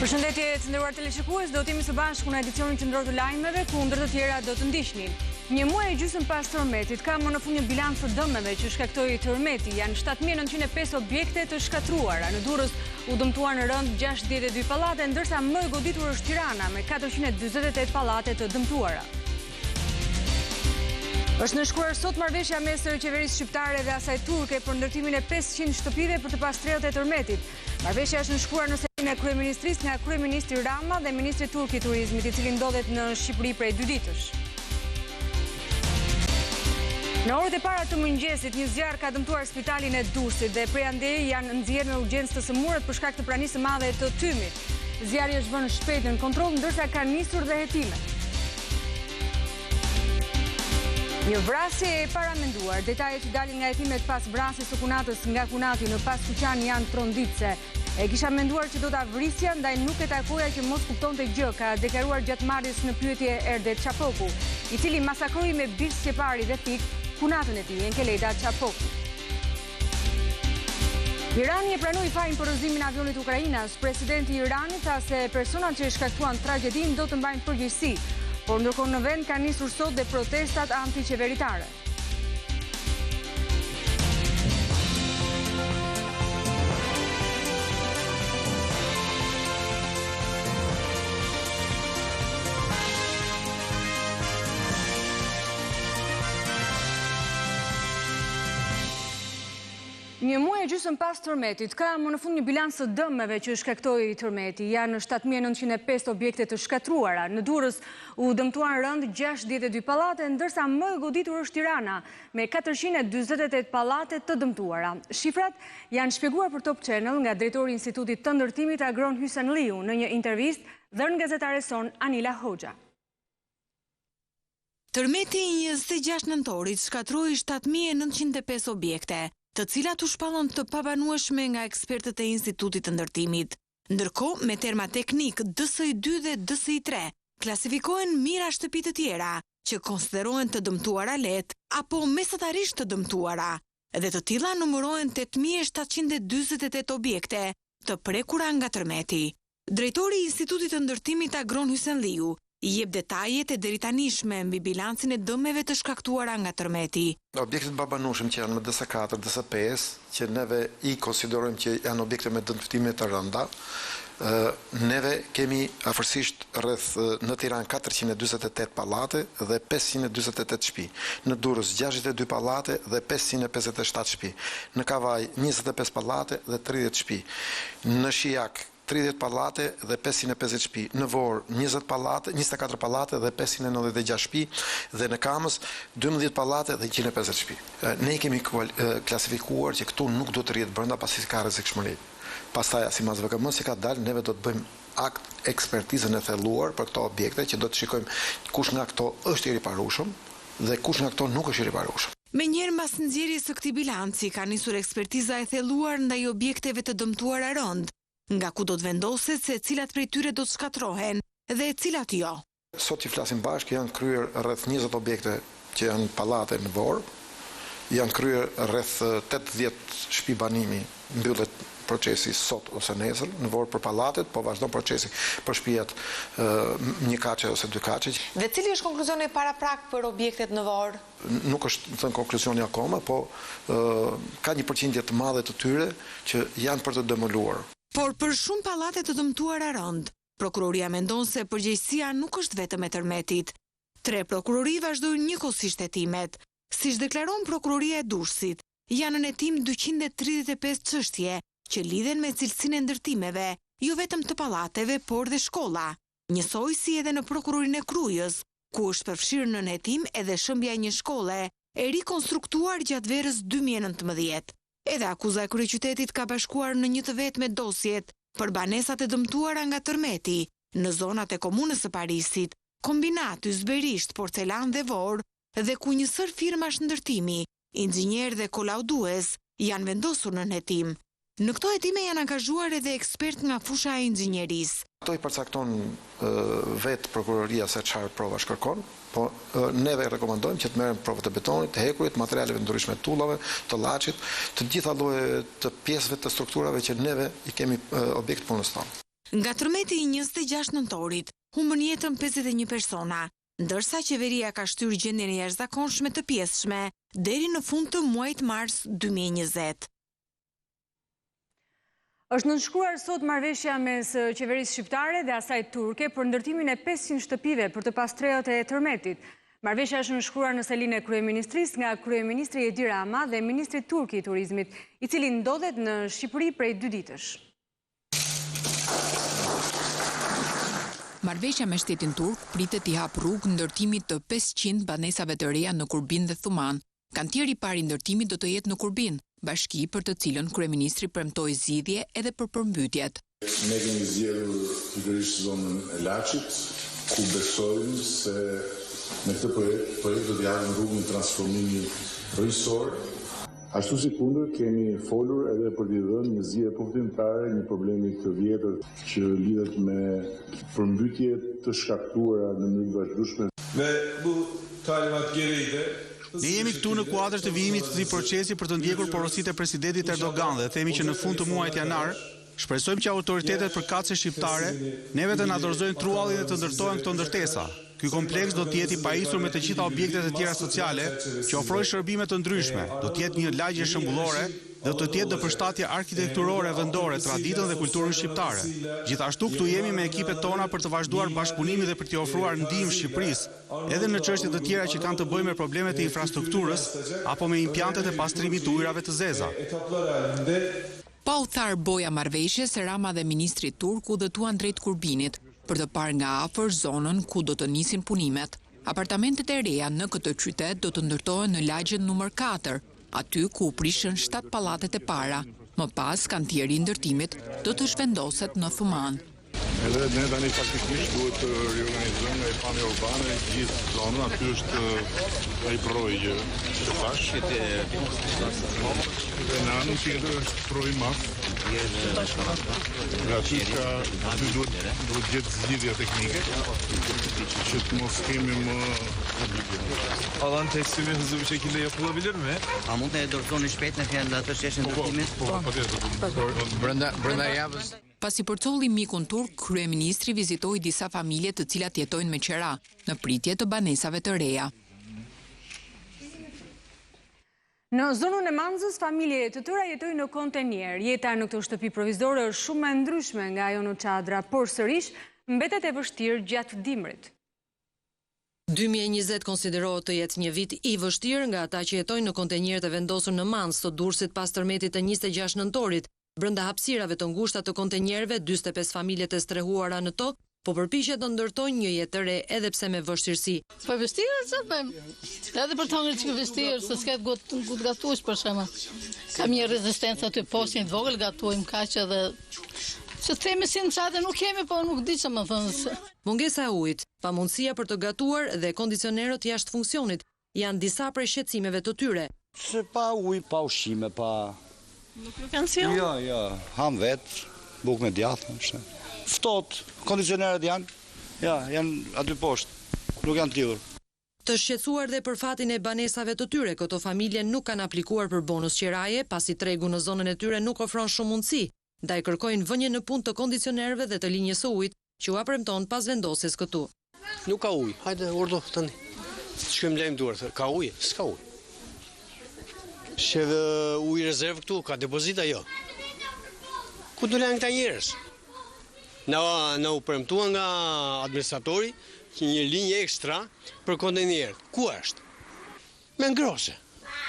Përshëndetje të nderuar teleshikues, do t'jemi së bashku në edicionin qendror të lajmeve, ku ndër të tjera do të ndiqnin. Një muaj e gjysmë pas tërmetit, ka më në fund një bilanc të dëmeve që shkaktoi tërmeti. Janë 7.905 objekte të shkatruara. Në Durrës u dëmtuar në rënd 62 pallate, ndërsa më e goditur është Tirana me 448 pallate të dëmtuara. Është nënshkruar sot marrëveshja mes qeverisë shqiptare dhe asaj turke për ndërtimin e 500 shtëpive për të pastrelët e tërmetit. Marrëveshja është nënshkruar në sesione e kryeministrisë nga kryeministri Rama dhe ministri turk i turizmit, i cili ndodhet në Shqipëri prej 2 ditësh. Në orët e para të mëngjesit, një zjarr ka dëmtuar spitalin e Durrësit dhe prej andej janë nxjerrë me urgjencë të sëmurët për shkak të pranisë së madhe të tymit. Zjarri është vënë shpejt në kontroll, ndërsa ka nisur dhe hetime. Një vrasje e paramenduar. Detajet që dalin nga hetimet pas vrasjes së kunatës nga kunati në pas Kuqan janë tronditse. E kisha menduar që do ta vrisja, ndaj nuk e takoja që mos kuptonte gjë, ka deklaruar gjatë marrjes në pyetje Erdet Çapoku, i cili masakroi me birs qepari dhe pik kunatën e tij, Enkeleda Çapoku. Irani e pranoi fajin për rrëzimin e avionit Ukrainas. Presidenti i Iranit tha se personat që shkaktuan tragjedinë do të mbajnë përgjegjësi. Por ndërkohë në vend ka nisur sot dhe protestat antiqeveritare. Një muaj e gjysmë pas tërmetit, ka më në fund një bilanc të dëmeve që shkaktoi tërmeti. Janë 7.905 objekte të shkatruara. Në Durrës u dëmtuan rënd 62 pallate, ndërsa më e goditur është Tirana, me 448 pallate të dëmtuara. Shifrat janë shpjeguar për Top Channel nga drejtori i Institutit të Ndërtimit Agron Hysenliu në një intervistë dhënë gazetares son Anila Hoxha. Tërmeti i 26 nëntorit shkatroi 7.905 objekte, të cilat u shpallën të pabanueshme nga ekspertët e Institutit të Ndërtimit. Ndërkohë, me terma teknik DSI2 dhe DSI3, klasifikohen mira shtëpi të tjera, që konsiderohen të dëmtuara lehtë apo mesatarisht të dëmtuara, dhe të tilla numërohen 8.748 objekte të prekura nga tërmeti. Drejtori i Institutit të Ndërtimit Agron Hysenliu i jep detajet e deritanishme mbi bilancin e dëmeve të shkaktuara nga tërmeti. Objektet babanueshëm që janë me DS4, DS5, që neve i konsiderojmë që janë objekte me dëmtime të rënda, neve kemi afërsisht rreth në Tiranë 448 pallate dhe 548 shtëpi. Në Durrës 62 pallate dhe 557 shtëpi. Në Kavaj 25 pallate dhe 30 shtëpi. Në Shijak 30 pallate dhe 550 shtëpi, në Vor 24 pallate dhe 596 shtëpi, dhe në Kamës 12 pallate dhe 150 shtëpi. Ne kemi klasifikuar që këtu nuk do të rrihet brenda pasi ka rrezikshmëri. Pastaj sipas VKM-s ka dalë, neve do të bëjmë akt ekspertizën e thelluar për këto objekte, që do të shikojmë kush nga këto është i riparueshëm dhe kush nga këto nuk është i riparueshëm. Menjëherë mas nxjerrjes së këtij bilanci ka nisur ekspertiza e thelluar ndaj objekteve të dëmtuara rënd, nga ku do të vendoset se cilat prej tyre do të shkatrohen dhe cilat jo. Sot që flasim bashkë, janë kryer rreth 20 objekte që janë pallate në Vor, janë kryer rreth 80 shtëpi banimi, mbyllet procesi sot ose nesër në Vor për pallatet, po vazhdon procesi për shtëpiat një kaçe ose 2 kaçe. Dhe cili është konkluzioni paraprak për objektet në Vor? Nuk është thënë konkluzioni akoma, po ka një përqindje të madhe të tyre që janë për të demoluar. Por për shumë pallate të dëmtuara rënd, prokuroria mendon se përgjegjësia nuk është vetëm e tërmetit. 3 prokurori vazhdojnë njëkohësisht hetimet. Siç deklaron prokuroria e Durrësit, janë në hetim 235 çështje që lidhen me cilësinë e ndërtimeve, jo vetëm të pallateve, por dhe shkolla. Njësoj si edhe në prokurorinë e Krujës, ku është përfshirë në hetim edhe shëmbja e një shkolle e rikonstruktuar gjatë verës 2019. Edhe akuza e kryeqytetit ka bashkuar në një të vetë me dosjet për banesat e dëmtuara nga tërmeti në zonat e komunës së Parisit, kombinat, ysberisht, porcelan dhe Vor, dhe ku njësër firmash ndërtimi, inxhinier dhe kolaudues janë vendosur në hetim. Në këto hetime janë angazhuar edhe ekspert nga fusha e inxhinierisë. Ato i përcakton vetë prokuroria se çfarë provash kërkon, po neve rekomandojmë që të merren provat e betonit, të hekurit, materialeve ndryshme të tullave, të llaçit, të gjitha llojet të pjesëve të strukturave që neve i kemi objekt punës tonë. Nga tërmeti i 26 nëntorit, humbën jetën 51 persona, ndërsa qeveria ka shtyr gjendjen e jashtëzakonshme të pjesshme deri në fund të muajit mars 2020. Është nënshkruar sot marrëveshja mes qeverisë shqiptare dhe asaj turke për ndërtimin e 500 shtëpive për të pastreot e tërmetit. Marrëveshja është nënshkruar në selinë e kryeministrisë nga kryeministri Edi Rama dhe ministri turk i turizmit, i cili ndodhet në Shqipëri prej 2 ditësh. Marrëveshja me shtetin turk pritet i hap rrugë ndërtimit të 500 banesave të reja në Kurbin dhe Thuman. Kantieri i parë i ndërtimit do të jetë në Kurbin, bashki për të cilën kryeministri premtoi zgjidhje edhe për përmbytjet. Ne kemi zgjedhur pikërisht zonën e Laçit, ku besojmë se me këtë projekt do të japim rrugën e transformimit kryesor. Ashtu si kundër kemi folur edhe për t'i dhënë një zgjidhje përfundimtare një problemi të vjetër që lidhet me përmbytje të shkaktuara në mënyrë vazhdueshme. Ve bu talimat gereği Ne jemi këtu në kuadër të vijimit të këtij procesi për të ndjekur porositë e presidentit Erdogan dhe themi që në fund të muajit janar shpresojmë që autoritetet përkatëse shqiptare neve të na dorëzojnë truallin dhe të ndërtohen këto ndërtesa. Ky kompleks do të jetë i pajisur me të gjitha objektet e tjera sociale që ofrojnë shërbime të ndryshme, do të jetë një lagje shembullore dhe do të jetë përshtatje arkitekturore vendore, traditën dhe kulturën shqiptare. Gjithashtu këtu jemi me ekipet tona për të vazhduar bashkëpunimin dhe për t'i ofruar ndihmë Shqipërisë, edhe në çështje të tjera që kanë të bëjnë me problemet e infrastrukturës apo me impjantet e pastrimit të ujrave të zeza. Pa u tharë boja marrëveshjes, Rama dhe ministri turk udhëtuan drejt Kurbinit për të parë nga afër zonën ku do të nisin punimet. Apartamentet e reja në këtë qytet do të ndërtohen në lagjen numër 4, aty ku u prishën 7 pallatet e para. Më pas, kantieri i ndërtimit do të zhvendoset në Thuman. Edhe ne tani faktikisht duhet të riorganizojmë nga plani urbane gjithë zonën, aty është ai projekt që thash. Dhe në anën tjetër është projekt mas. Nga qika aty duhet gjithë zgjidhja teknike që të mos kemi më alan teslimi hızlı bir şekilde yapılabilir mi? A mund të dorëzoni shpejt në fjalë atë çështjen e ndërtimit? Brenda javës. Pasi përcolli mikun turk, kryeministri vizitoi disa familje të cilat jetojnë me qera, në pritje të banesave të reja. Në zonën e Manzës, familje të tëra jetojnë në kontenjer. Jeta në këtë shtëpi provizore është shumë e ndryshme nga ajo në çadra, por sërish mbetet e vështirë gjatë dimrit. 2020 konsiderohet të jetë një vit i vështirë nga ata që jetojnë në kontenjerët e vendosur në Manzë të Durrësit pas tërmetit të 26 nëntorit. Brenda hapësirave të ngushta të kontenjerëve, 45 familjet e strehuara në to, po përpiqet të ndërtojnë një jetë të re edhe pse me vështirësi. Po vështirë se edhe për të hëngrë që vështirë, se s'ket gut gatush për shembull. Kam një rezistencë aty poshtë të vogël, gatuajmë kaq edhe që themi si në çadër nuk kemi, po nuk di ç'më thënë. Mungesa e ujit, pamundësia për të gatuar dhe kondicionerët jashtë funksionit janë disa prej shqetësimeve të tyre. Se pa ujë, pa ushqime, pa Nuk kanë sjell? Jo, ham vet, bukë me djathtë, është. Ftohtë, kondicionerët janë aty poshtë, nuk janë të lidhur. Të shqetësuar dhe për fatin e banesave të tyre, këto familje nuk kanë aplikuar për bonus qiraje, pasi tregu në zonën e tyre nuk ofron shumë mundësi, ndaj kërkojnë vënje në punë të kondicionerëve dhe të linjës së ujit, që u apremton pas vendosjes këtu. Nuk ka ujë, hajde urdo tani. Shkojmë lejmë duart, ka ujë, s'ka ujë. Sheve ujë rezervë këtu, ka depozita jo. Ku do lejnë këta njerëz? Na u premtuan nga administratori që një linjë ekstra për kontenierët. Ku është? Me ngrose.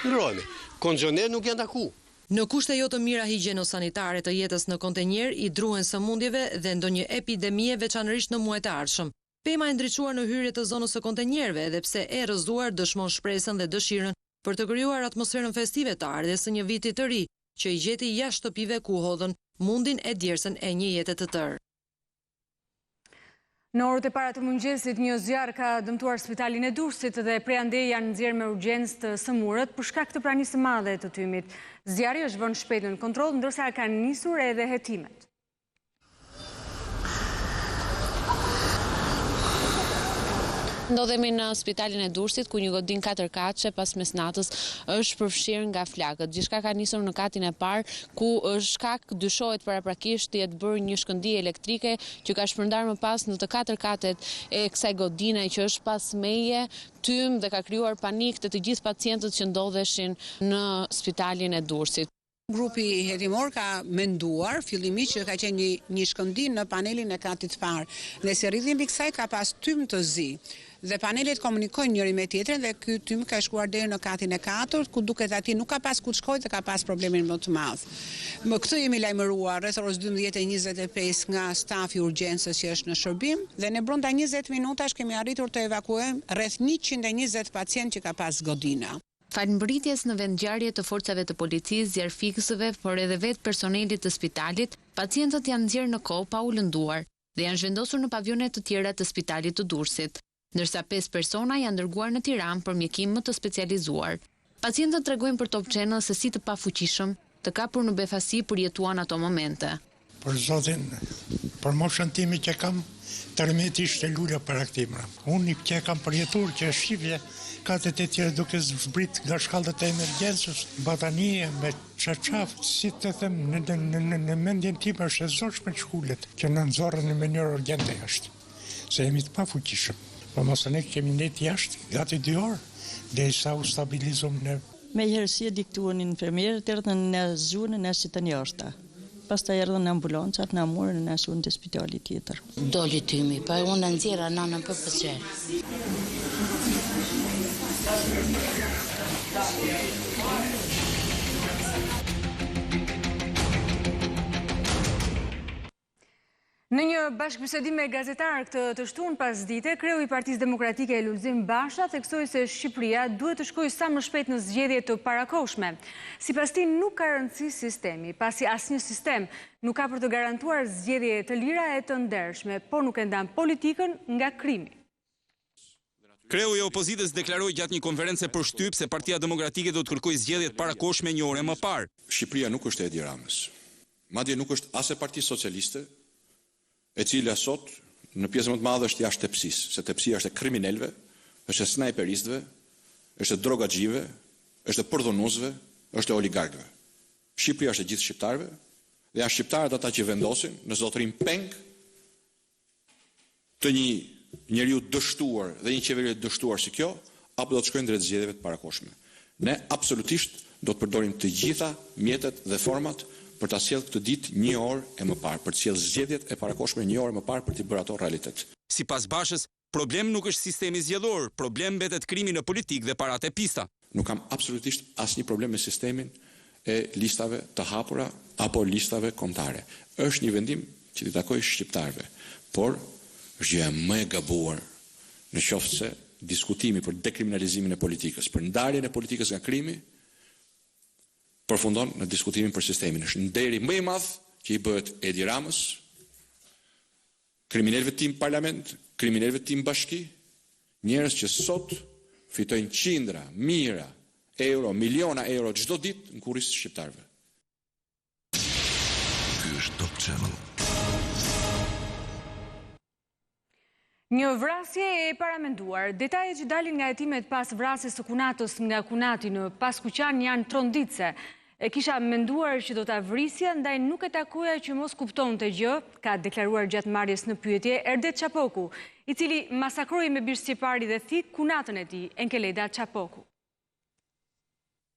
Ngrohemi. Kondicionerët nuk janë taku. Në kushte jo të mira higjieno-sanitare të jetës në kontenjer, i druhen sëmundjeve dhe ndonjë epidemie veçanërisht në muajt e ardhshëm. Pema e ndriçuar në hyrje të zonës së kontenjerëve, edhe pse e rrëzuar dëshmon shpresën dhe dëshirën për të krijuar atmosferën festive të ardhes së një viti të ri, që i gjeti jashtë shtëpive ku hodhën mundin e djersën e një jete të tërë. Në orët e para të mëngjesit, një zjarr ka dëmtuar spitalin e Durrësit dhe prej andej janë nxjerrë me urgjencë të sëmurët për shkak të pranisë së madhe të tymit. Zjarri është vënë shpejt në kontroll, ndërsa kanë nisur edhe hetimet. Ndodhemi në spitalin e Durrësit ku një godinë 4 katëshe pas mesnatës është përfshirë nga flakët. Gjithçka ka nisur në katin e parë ku shkak dyshohet paraprakisht të jetë bërë një shkëndijë elektrike që ka shpërndar më pas në të 4 katet e kësaj godine që është pas meje, tym dhe ka krijuar panik të gjithë pacientët që ndodheshin në spitalin e Durrësit. Grupi hetimor ka menduar fillimisht që ka qenë një shkëndi në panelin e katit parë dhe si rrjedhim i kësaj ka pas tym të zi. Dhe panelet komunikojnë njëri me tjetrin dhe ky tym ka shkuar deri në katin e 4 ku duket aty nuk ka pas ku të shkojë dhe ka pas problemin më të madh. Më këtë jemi lajmëruar rreth orës 12:25 nga stafi i urgjencës që është në shërbim dhe në brenda 20 minutash kemi arritur të evakuojmë rreth 120 pacientë që ka pas godina. Falëmbëritjes në vendngjarje të forcave të policisë, zjarfikësve, por edhe vetë personelit të spitalit, pacientët janë nxjerrë në kohë pa u lënduar dhe janë zhvendosur në pavione të tjera të spitalit të Durrësit, ndërsa 5 persona janë dërguar në Tiranë për mjekim më të specializuar. Pacientët tregojnë për Top Channel se si të pafuqishëm, të kapur në befasi përjetuan ato momente. Për zotin, për moshën time që kam, tërmeti ishte lula për aktimra. Unë që kam përjetur që shqipje, katet e tjera duke zbrit nga shkallët e emergjencës, batanie, me qaqaf, si të them, në mendjen time është e zorshme shkullet, që në nëzorën në mënyrë urgjente jashtë, se jemi të pafuqishëm. Po mos ne kemi net jashtë, gati 2 orë, dhe sa u stabilizum në... Me herësi e diktuan infermierët, erdhën në zunë në si të njoshta. Pastaj erdhën ambulancat, na morën në asunë të spitalit tjetër. Doli tymi, pa unë nxjerra nënën për pësqe. Në një bashkëbisedim me gazetarë të shtunë pas dite, kreu i Partisë Demokratike e Lulzim Basha theksoi se Shqipëria duhet të shkojë sa më shpejt në zgjedhje të parakohshme. Sipas tij nuk ka rëndësi sistemi, pasi asnjë sistem nuk ka për të garantuar zgjedhje të lira e të ndershme, por nuk e ndan politikën nga krimi. Kreu i opozitës deklaroi gjatë një konferencë për shtyp se Partia Demokratike do të kërkojë zgjedhje të parakohshme një orë më parë. Shqipëria nuk është e Edi Ramës. Madje nuk është as e Partisë Socialiste, e cila sot në pjesë më të madhe është jashtë tepsisë, se tepsia është e kriminalëve, është e snajperistëve, është e drogaxhive, është e përdhunuesve, është e oligarkëve. Shqipëria është e gjithë shqiptarëve dhe janë shqiptarët ata që vendosin nëse do të rrim peng të një njeriu dështuar dhe një qeveri të dështuar si kjo, apo do të shkojnë drejt zgjedhjeve të parakohshme. Ne absolutisht do të përdorim të gjitha mjetet dhe format për ta sjellë këtë ditë një orë e më parë, për të sjellë zgjedhjet e parakohshme një orë më parë për të bërë ato realitet. Sipas Bashës, problem nuk është sistemi zgjedhor, problem mbetet krimi në politikë dhe paratë e pista. Nuk kam absolutisht asnjë problem me sistemin e listave të hapura apo listave kombëtare. Është një vendim që i takoj shqiptarëve, por është gjëja më e gabuar në qoftë se diskutimi për dekriminalizimin e politikës, për ndarjen e politikës nga krimi, përfundon në diskutimin për sistemin. Është nderi më i madh që i bëhet Edi Ramës, kriminalëve tim parlament, kriminalëve tim bashki, njerëz që sot fitojnë qindra, mijëra euro, miliona euro çdo ditë në kurriz të shqiptarëve. Ky është Top Channel. Një vrasje e paramenduar. Detajet që dalin nga hetimet pas vrasjes së kunatës nga kunati në Paskuqan janë tronditse. E kisha menduar që do ta vrisja, ndaj nuk e takoja që mos kuptonte gjë, ka deklaruar gjatë marrjes në pyetje Erdet Çapoku, i cili masakroi me birçepari dhe thik kunatën e tij, Enkeleda Çapoku.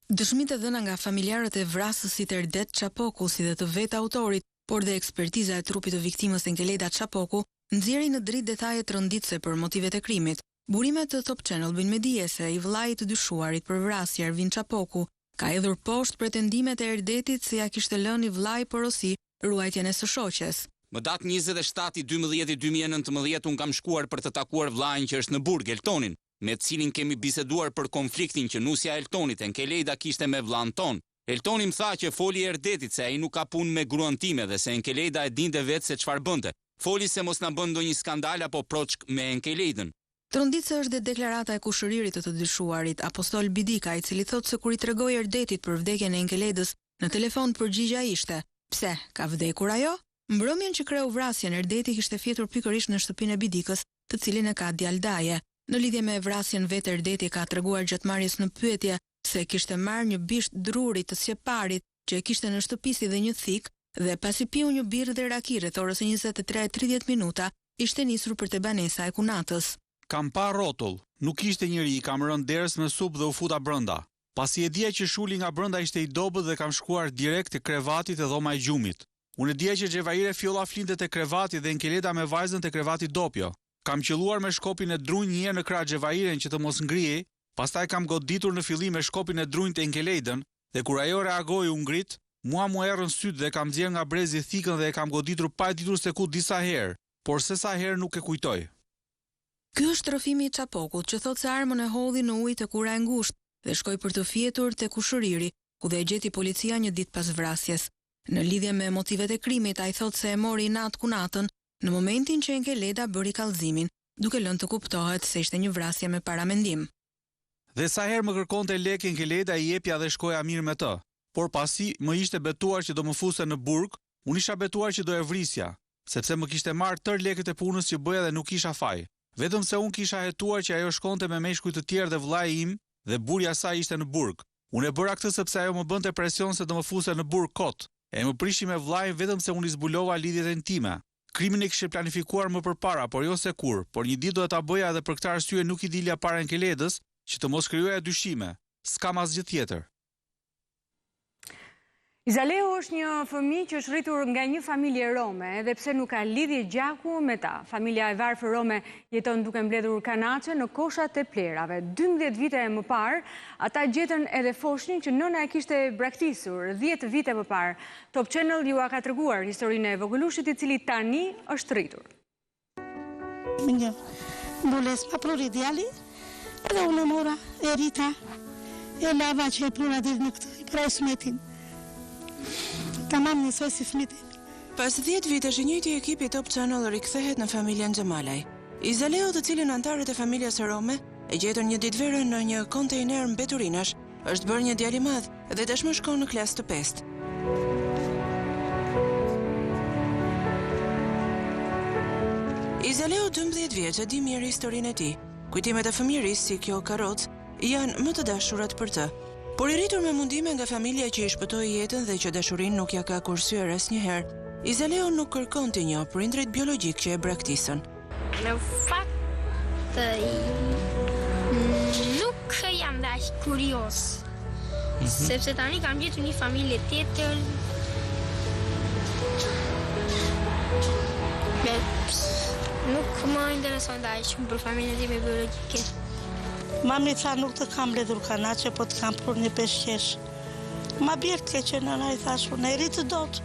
Dëshmitë dhëna nga familjarët e vrasësit Erdet Çapoku, si dhe të vetë autorit, por dhe ekspertiza e trupit të viktimës Enkeleda Çapoku, nxjerrin në dritë detaje rënditse për motivet e krimit. Burimet të Top Channel bëjnë me dije se i vllai të dyshuarit për vrasje Ervin Çapoku ka hedhur poshtë pretendimet e Erdetit se ja kishte lënë vllai porosi ruajtjen e së shoqes. Më datë 27/12/2019 unë kam shkuar për të takuar vllain që është në burg, Eltonin, me të cilin kemi biseduar për konfliktin që nusja Eltonit, Enkeleda, kishte me vllain ton. Eltoni më tha që foli Erdetit se ai nuk ka punë me gruan time dhe se Enkeleda e dinte vetë se çfarë bënte. Foli se mos na bën ndonjë skandal apo proçk me Enkeledën. Tronditse është dhe deklarata e kushëririt të dyshuarit, Apostol Bidika, i cili thotë se kur i tregoi Erdetit për vdekjen e Enkeledës, në telefon përgjigja ishte: "Pse, ka vdekur ajo?" Mbrëmjen që kreu vrasjen, Erdeti kishte fjetur pikërisht në shtëpinë e Bidikës, të cilin e ka djalë daje. Në lidhje me vrasjen vetë Erdeti ka treguar gjatë marrjes në pyetje se kishte marrë një bisht druri të sqeparit që e kishte në shtëpi si dhe një thik dhe pasi piu një birrë dhe raki rreth orës 23:30 minuta, ishte nisur për te banesa e kunatës. Kam pa rrotull, nuk ishte njëri, kam rënë derës me supë dhe u futa brenda. Pasi e dija që shuli nga brenda ishte i dobët dhe kam shkuar direkt te krevati te dhoma e gjumit. Unë e dija që Xhevaire fjolla flinte te krevati dhe Nkeleda me vajzën te krevati dopjo. Kam qelluar me shkopin e drunj një herë në krah Xhevairen që të mos ngrihej, pastaj kam goditur në fillim me shkopin e drunj te Nkeledën dhe kur ajo reagoi u ngrit, mua mu errën syt dhe kam nxjerr nga brezi thikën dhe e kam goditur pa e ditur se ku disa herë, por se sa herë nuk e kujtoj. Ky është rrëfimi i Çapokut që thotë se armën e hodhi në ujë të kura e ngushtë dhe shkoi për të fjetur te kushëriri, ku dhe e gjeti policia një ditë pas vrasjes. Në lidhje me motivet e krimit, ai thotë se e mori inat kunatën në momentin që Nkeleda bëri kallëzimin, duke lënë të kuptohet se ishte një vrasje me paramendim. Dhe sa herë më kërkonte lekë Nkeleda i jepja dhe shkoja mirë me të, por pasi më ishte betuar që do më fuse në burg, unë isha betuar që do e vrisja, sepse më kishte marrë tër lekët e punës që bëja dhe nuk kisha faj. Vetëm se unë kisha hetuar që ajo shkonte me meshkuj të tjerë dhe vllai im dhe burja saj ishte në burg. Unë e bëra këtë sepse ajo më bënte presion se do më fuse në burg kot. E më prishi me vllajin vetëm se unë i zbulova lidhjet intime. Krimin e kishte planifikuar më përpara, por jo se kur, por një ditë do ta bëja edhe për këtë arsye nuk i dilja para Nkeledës, që të mos krijoja dyshime. S'kam asgjë tjetër. Izaleu është një fëmijë që është rritur nga një familje rome, edhe pse nuk ka lidhje gjaku me ta. Familja e varfër rome jeton duke mbledhur kanaçe në koshat e plerave. 12 vite më parë, ata gjetën edhe foshnin që nëna e kishte braktisur 10 vite më parë. Top Channel ju ka treguar historinë e vogëlushit i cili tani është rritur. Një mboles pa pruri djali, edhe unë mora, e rita, e lava që e prura dhe në këtë, i pra smetin. Tamam njësoj si fmiti. Pas 10 vitesh i njëjti ekipi Top Channel rikthehet në familjen Xhemalaj. Izaleu, të cilin antarët e familjes së Rome e gjetën një ditë verë në një kontejner mbeturinash, është bërë një djalë i madh dhe tashmë shkon në klasë të 5. Izaleu 12 vjeç e di mirë historinë e tij. Kujtimet e fëmijërisë si kjo karrocë janë më të dashurat për të. Por i rritur me mundime nga familja që i shpëtoi jetën dhe që dashurinë nuk ja ka kursyer asnjëherë, Izaleu nuk kërkon të njohë prindrit biologjik që e braktisën. Në fakt, nuk jam dash kurios, sepse tani kam gjetur një familje tjetër. Nuk më intereson dash për familjen time biologjike. Mami tha nuk të kam ledhur kanaçe, po të kam prur një peshqesh. Ma bjerë të keqe nëna, i thash, unë e rritë dot.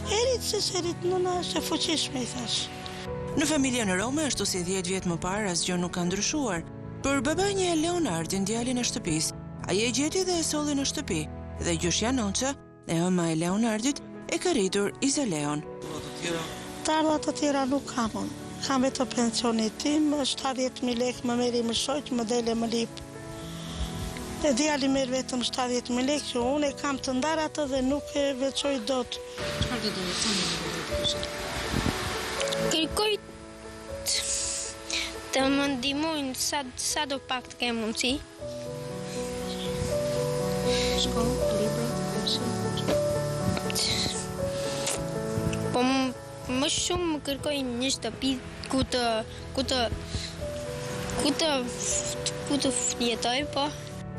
E rritë se se rritë nëna, është e fuqishme, i thash. Në familjen e Rome, ashtu si 10 vjet më parë, asgjë nuk ka ndryshuar. Për babanjë e Leonardin, djalin e shtëpisë, ai e gjeti dhe e solli në shtëpi, dhe gjyshja Noça, e ëma e Leonardit, e ka rritur Izaleon. Të ardhat të tjera nuk kam unë. Kam vetë pensionit tim, 70.000 lekë më meri më shoq, më dele më lip. E djali merr vetëm 70.000 lekë që unë e kam të ndar atë dhe nuk e veçoj dot. Çfarë do të thonë? Kërkoj të më ndihmojnë sa do pak të kem mundësi. Shkollë, libra, Po më shumë më kërkojnë një shtëpi ku të jetoj, po.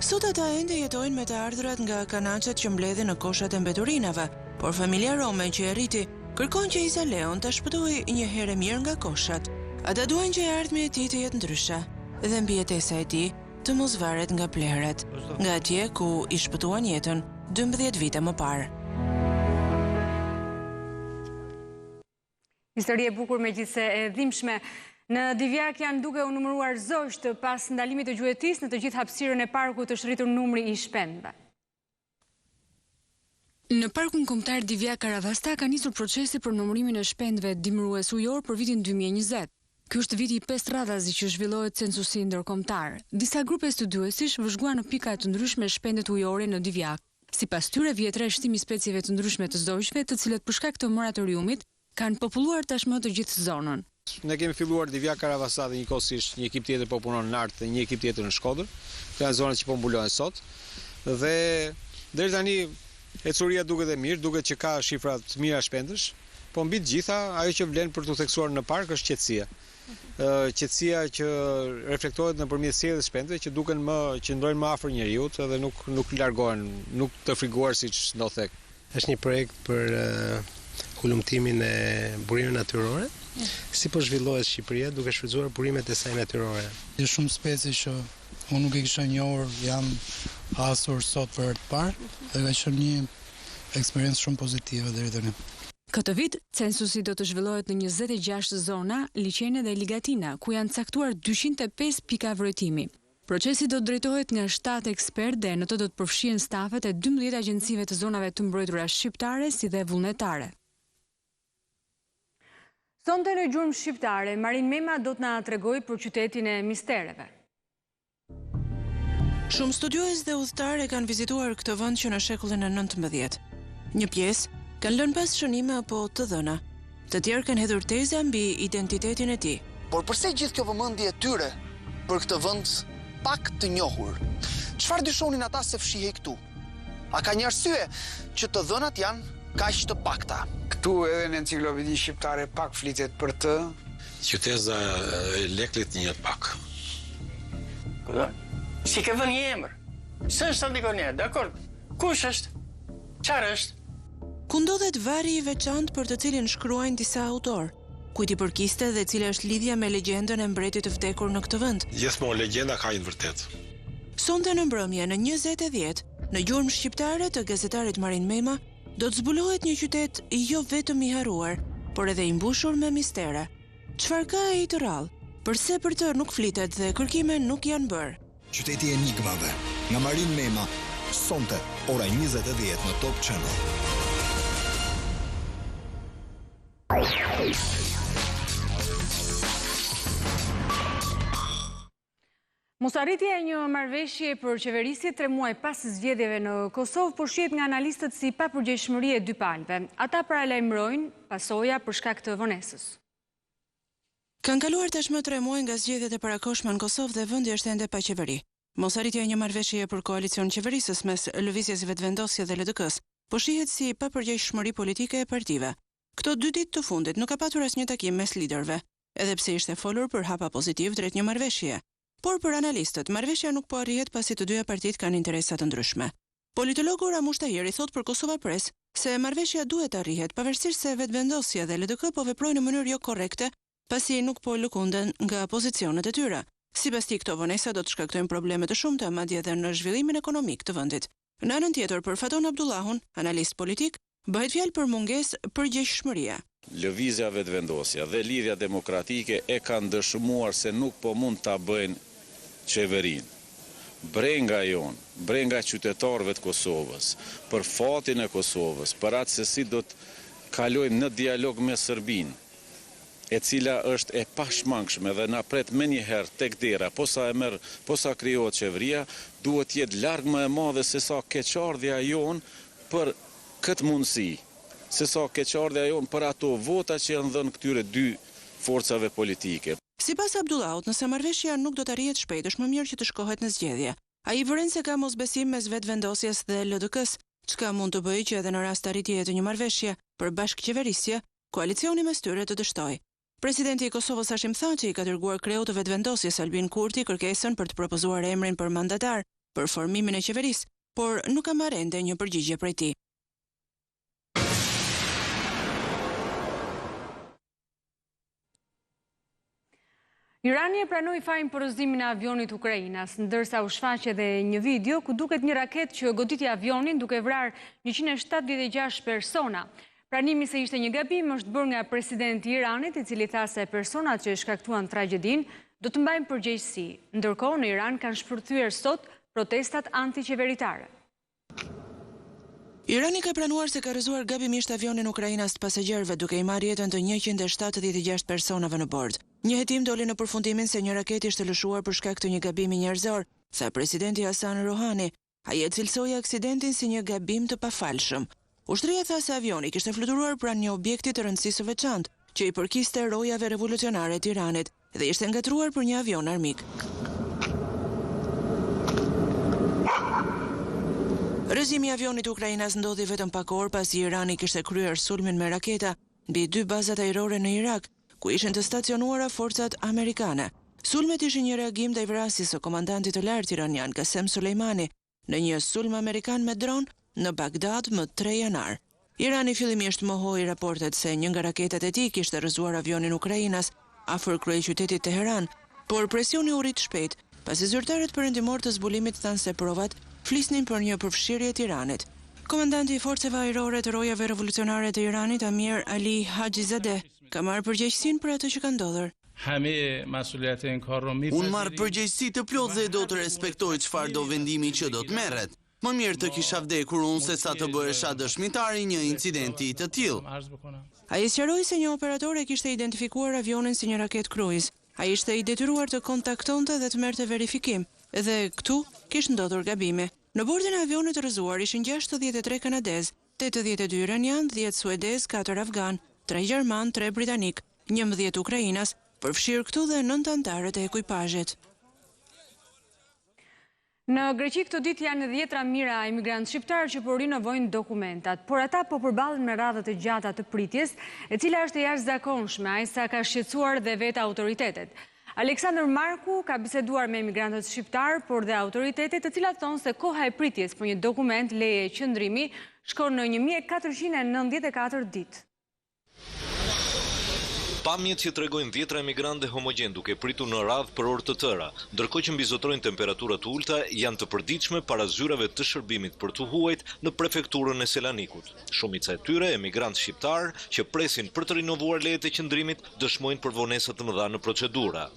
Sot ata ende jetojnë me të ardhurat nga kanaçet që mbledhin në koshat e mbeturinave, por familja Rome që e rriti kërkon që Izaleon të shpëtojë një herë mirë nga koshat. Ata duan që e ardhmja e tij të jetë ndryshe dhe mbijetesa e tij të mos varet nga plehret, nga atje ku i shpëtuan jetën 12 vite më parë. Histori e bukur megjithse e dhimbshme. Në Divjak janë duke u numëruar zogj pas ndalimit të gjuetisë në të gjithë hapësirën e parkut është rritur numri i shpendëve. Në parkun kombëtar Divjak Karavasta ka nisur procesi për numërimin e shpendëve dimërues ujor për vitin 2020. Ky është viti i 5 radhazi që zhvillohet censusi ndërkombëtar. Disa grupe studiuesish vëzhguan në pika të ndryshme shpendet ujore në Divjak. Sipas tyre, vjetra shtimi specieve të ndryshme të zogjve, të cilët për shkak të moratoriumit kanë populluar tashmë të gjithë zonën. Ne kemi filluar Divja Karavasa dhe njëkohësisht një ekip tjetër po punon në Nart dhe një ekip tjetër në Shkodër. Këto janë zonat që po mbulohen sot. Dhe deri tani ecuria duket e mirë, duket që ka shifra të mira shpendësh, po mbi të gjitha ajo që vlen për t'u theksuar në park është qetësia. Qetësia që reflektohet nëpërmjet sjelljes shpendëve që duken që ndrojnë më afër njeriu dhe nuk largohen, nuk të friguar siç ndodh tek. Është një projekt për hulumtimin e burimeve natyrore. Si po zhvillohet Shqipëria duke shfrytzuar burimet e saj natyrore. Është shumë specie që unë nuk e kisha njohur, jam hasur sot për herë të parë dhe ka qenë një eksperiencë shumë pozitive deri tani. Këtë vit, censusi do të zhvillohet në 26 zona, liçene dhe ligatina, ku janë caktuar 205 pika vrojtimi. Procesi do të drejtohet nga 7 ekspertë dhe në të do të përfshihen stafet e 12 agjencive të zonave të mbrojtura shqiptare si dhe vullnetare. Sonte në gjurmë shqiptare, Marin Mema do të na tregojë për qytetin e mistereve. Shumë studiues dhe udhëtarë kanë vizituar këtë vend që në shekullin e 19. Një pjesë kanë lënë pas shënime apo të dhëna. Të tjerë kanë hedhur teza mbi identitetin e tij. Por përse gjithë kjo vëmendje e tyre për këtë vend pak të njohur? Çfarë dyshonin ata se fshihej këtu? A ka një arsye që të dhënat janë kaq të pakta? Këtu edhe në enciklopedi shqiptare pak flitet për të. Qyteza e Leklit njët pak. Si ke dhënë një emër? Së është të ndikonje, dakord? Kush është? Qarë është? Ku ndodhet vari i veçantë për të cilin shkruajnë disa autor, kujt i përkiste dhe cila është lidhja me legjendën e mbretit të vdekur në këtë vend. Gjithmonë legjenda ka një vërtet. Sonte në mbrëmje në 20:10, në gjurmë shqiptare të gazetarit Marin Mema, do të zbulohet një qytet jo vetëm i harruar, por edhe i mbushur me mistere. Çfarë ka ai të rrallë? Përse për të nuk flitet dhe kërkime nuk janë bërë? Qyteti enigmave, nga Marin Mema, sonte, ora 20:10 në Top Channel. Mosarritja e një marrëveshje për qeverisje 3 muaj pas zgjedhjeve në Kosovë po shihet nga analistët si papërgjegjshmëri e dy palëve. Ata paralajmërojnë pasoja për shkak të vonesës. Kanë kaluar tashmë 3 muaj nga zgjedhjet e parakohshme në Kosovë dhe vendi është ende pa qeveri. Mosarritja e një marrëveshje për koalicion qeverisës mes lëvizjes vetëvendosje dhe LDK-s po shihet si papërgjegjshmëri politike e partive. Këto 2 ditë të fundit nuk ka patur asnjë takim mes liderëve, edhe pse ishte folur për hapa pozitiv drejt një marrëveshje. Por për analistët, marrëveshja nuk po arrihet pasi të dyja partitë kanë interesa të ndryshme. Politologu Ramush Tahiri thot për Kosova Press se marrëveshja duhet arrihet pavarësisht se vetëvendosja dhe LDK po veprojnë në mënyrë jo korrekte, pasi nuk po lëkunden nga pozicionet e tyre. Sipas tij, këto vonesa do të shkaktojnë probleme të shumta madje edhe në zhvillimin ekonomik të vendit. Në anën tjetër, për Faton Abdullahun, analist politik, bëhet fjalë për mungesë përgjegjshmërie. Lëvizja vetëvendosja dhe lidhja demokratike e kanë dëshmuar se nuk po mund ta bëjnë qeverinë. Brenga jonë, brenga qytetarëve të Kosovës, për fatin e Kosovës, për atë se si do të kalojmë në dialog me Serbinë, e cila është e pashmangshme dhe na pret më një herë tek dera, posa krijohet qeveria, duhet jetë larg më e madhe se sa keqardhja jonë për këtë mundësi, se sa keqardhja jonë për ato vota që janë dhënë këtyre 2 forcave politike. Sipas Abdullahut, nëse marrëveshja nuk do të arrihet shpejt, është më mirë që të shkohet në zgjedhje. Ai vëren se ka mosbesim mes vetëvendosjes dhe LDK-s, çka mund të bëjë që edhe në rast arritjeje të një marrëveshje për bashkëqeverisje, koalicioni mes tyre të dështojë. Presidenti i Kosovës Hashim Thaçi ka dërguar kreut të vetëvendosjes Albin Kurti kërkesën për të propozuar emrin për mandatar për formimin e qeverisë, por nuk ka marrë ende një përgjigje prej tij. Irani e pranoi fajin porosimin e avionit ukrainas, ndërsa u shfaq edhe një video ku duket një raket që goditi avionin duke vrarë 176 persona. Pranimi se ishte një gabim është bërë nga presidenti i Iranit, i cili tha se personat që shkaktuan tragjedin do të mbajnë përgjegjësi. Ndërkohë në Iran kanë shpërthyer sot protestat antiqeveritare. Irani ka pranuar se ka rrëzuar gabimisht avionin ukrainas të pasagerëve duke i marrë jetën të 176 personave në bord. Një hetim doli në përfundimin se një raket ishte lëshuar për shkak të një gabimi njerëzor, tha presidenti Hasan Rouhani. Ai e cilsoi aksidentin si një gabim të pafalshëm. Ushtria tha se avioni kishte fluturuar pranë një objekti të rëndësisë së veçantë, që i përkiste rojave revolucionare të Iranit dhe ishte ngatruar për një avion armik. Rrëzimi i avionit Ukrainas ndodhi vetëm pak orë pasi Irani kishte kryer sulmin me raketa mbi 2 bazat ajrore në Irak, ku ishin të stacionuara forcat amerikane. Sulmet ishin një reagim ndaj vrasjes së komandantit të lartë iranian Qasem Soleimani në një sulm amerikan me dron në Bagdad më 3 janar. Irani fillimisht mohoi raportet se një nga raketat e tij kishte rrëzuar avionin Ukrainas afër kryeqytetit Teheran, por presioni u rit shpejt, pasi zyrtarët perëndimor të zbulimit thanë se provat flisnin për një përfshirje të Iranit. Komandanti i forceve ajrore të rojave revolucionare të Iranit, Amir Ali Hajizadeh, ka marrë përgjegjësinë për atë që ka ndodhur. Unë marr përgjegjësi të plotë dhe do të respektoj çfarë do vendimi që do të merret. Më mirë të kisha vdekur unë se sa të bëhesha dëshmitari një incidenti të tillë. Ai sqaroi se një operator e kishte identifikuar avionin si një raketë kruiz. Ai ishte i detyruar të kontaktonte dhe të merrte verifikim, dhe këtu kishte ndodhur gabimi. Në bordin e avionit të rrëzuar ishin 63 kanadez, 82 iranian, 10 suedez, 4 afgan, 3 gjerman, 3 britanik, 11 ukrainas, përfshirë këtu dhe 9 anëtarët e ekuipazhit. Në Greqi këtë ditë janë dhjetra mijëra emigrantë shqiptarë që po rinovojnë dokumentat, por ata po përballen me radhë të gjata të pritjes, e cila është e jashtëzakonshme, aq sa ka shqetësuar dhe vetë autoritetet. Aleksandr Marku ka biseduar me emigrantët shqiptar, por dhe autoritetet, të cilat thonë se koha e pritjes për një dokument leje qëndrimi shkon në 1494 ditë. Pamjet që tregojnë dhjetra emigrantë homogjen duke pritur në radhë për orë të tëra, ndërkohë që mbizotrojnë temperaturat ulta, janë të përditshme para zyrave të shërbimit për të huajt në prefekturën e Selanikut. Shumica e tyre, emigrantë shqiptar, që presin për të rinovuar lejet e qëndrimit, dëshmojnë për vonesat të mëdha në procedura.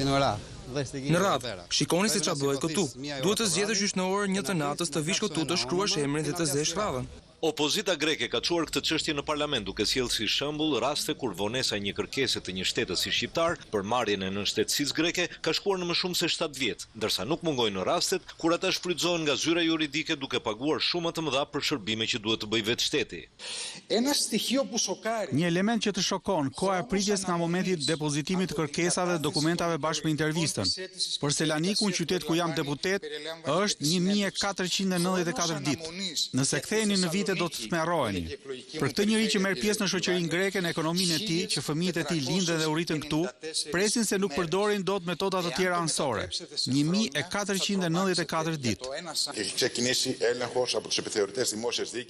Në radhë, shikoni se çfarë bëhet këtu. Duhet të zgjedhësh në orë 1 të natës të vish këtu të shkruash emrin dhe të zesh radhën. Opozita greke ka çuar këtë çështje në parlament duke sjellë si shembull raste kur vonesa e një kërkese të një shtetësi shqiptar për marrjen e nënshtetësisë greke ka shkuar në më shumë se 7 vjet, ndërsa nuk mungojnë rastet kur ata shfrytëzohen nga zyra juridike duke paguar shumë të mëdha për shërbime që duhet të bëjë vetë shteti. Një element që të shokon, koha e pritjes nga momenti i depozitimit të kërkesave dhe dokumentave bashkë me intervistën. Për Selanikun, qytet ku jam deputet, është 1494 ditë. Nëse ktheheni në vite do të smerroheni. Për këtë njeri që merr pjesë në shoqërinë greke në ekonominë e tij, që fëmijët e tij lindën dhe u rritën këtu, presin se nuk përdorin dot metoda të tjera anësore. 1494 ditë.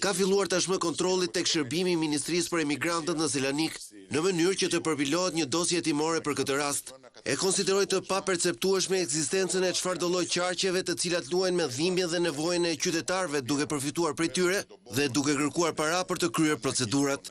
Ka filluar tashmë kontrolli tek shërbimi i Ministrisë për Emigrantët në Selanik, në mënyrë që të përpilohet një dosje hetimore për këtë rast. E konsideroj të paperceptueshme ekzistencën e çfarëdo lloj qarqeve të cilat luajnë me dhimbjen dhe nevojën e qytetarëve duke përfituar prej tyre dhe duke kërkuar para për të kryer procedurat.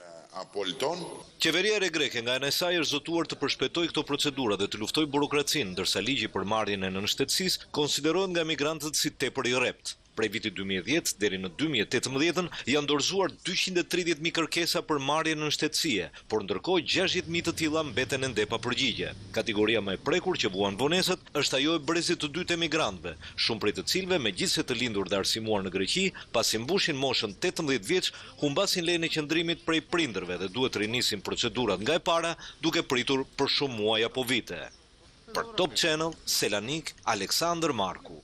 Qeveria e greke nga ana e saj është zotuar të përshpejtojë këto procedura dhe të luftojë burokracinë, ndërsa ligji për marrjen e nënshtetësisë konsiderohet nga migrantët si tepër i rrept. Prej vitit 2010 deri në 2018 janë dorëzuar 230.000 kërkesa për marrje në shtetësie, por ndërkohë 60.000 të tilla mbeten ende pa përgjigje. Kategoria më e prekur që vuan vonesat është ajo e brezit të dytë emigrantëve, shumë prej të cilëve megjithëse të lindur dhe arsimuar në Greqi, pasi mbushin moshën 18 vjeç, humbasin lejen e qëndrimit prej prindërve dhe duhet të rinisin procedurat nga e para, duke pritur për shumë muaj apo vite. Për Top Channel, Selanik, Aleksandr Marku.